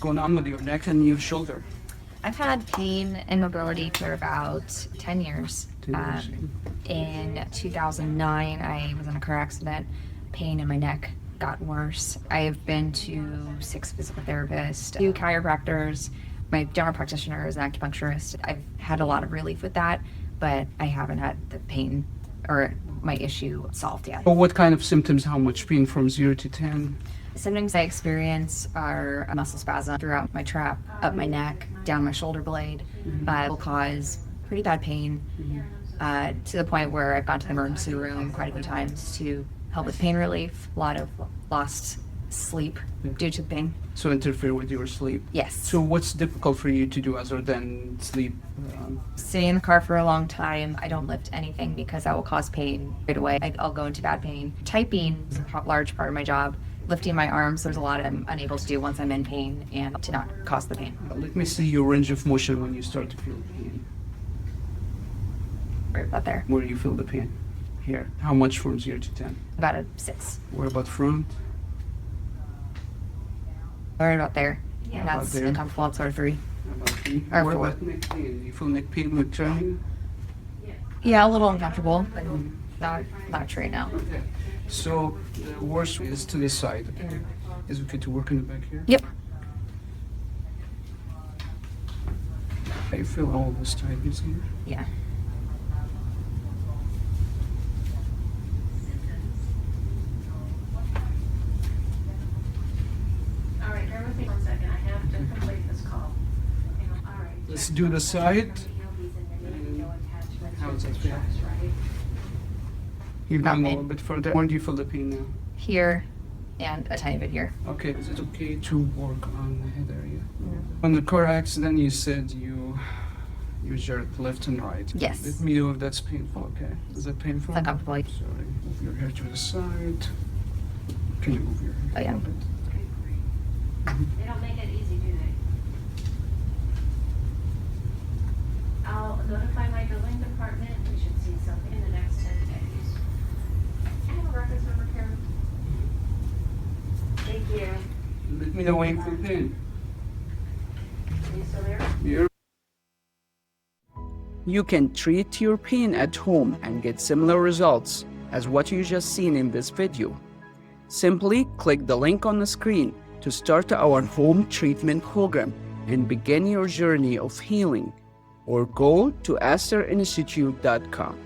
going on with your neck and your shoulder? I've had pain and mobility for about 10 years. 10 years. In 2009, I was in a car accident. Pain in my neck got worse. I've been to 6 physical therapists, 2 chiropractors. My general practitioner is an acupuncturist. I've had a lot of relief with that, but I haven't had the pain or my issue solved yet. Well, what kind of symptoms, how much pain from 0 to 10? Symptoms I experience are a muscle spasm throughout my trap, up my neck, down my shoulder blade, but will cause pretty bad pain to the point where I've gone to the emergency room quite a few times to help with pain relief. A lot of lost sleep due to the pain. So interfere with your sleep? Yes. So what's difficult for you to do other than sleep? Stay in the car for a long time. I don't lift anything because that will cause pain right away. I'll go into bad pain. Typing is a large part of my job. Lifting my arms, there's a lot I'm unable to do once I'm in pain and to not cause the pain. Let me see your range of motion when you start to feel pain. Right about there. Where do you feel the pain? Here. How much from 0 to 10? About a 6. What about front? Right about there. Yeah. That's About there. uncomfortable. It's sort of 3. About knee? Or What 4. about neck pain? Do you feel neck pain with turning? Yeah, a little uncomfortable, but not right now. Okay. So the worst is to this side. Okay. Is it okay to work in the back here? Yep. I feel all this tightness here. Yeah. All right, bear with me 1 second. I have to complete this call. All right. Let's do the side. How does that feel? You're Not going a pain. little bit further. Where do you feel the pain now? Here and a tiny bit here. Okay, is it okay to work on the head area? On the car accident, you said you jerked left and right. Yes. Let me know if that's painful, okay? Is that painful? It's uncomfortable. Sorry. Move your hair to the side. Can you move your hair? Oh, yeah. a little bit? They don't make it easy, do they? I'll notify my building department. We should see something in the next 10 days. I have a reference number, Karen. Thank you. Let me know when you feel pain. Are you still there? Here. You can treat your pain at home and get similar results as what you just seen in this video. Simply click the link on the screen to start our home treatment program and begin your journey of healing, or go to asterinstitute.com.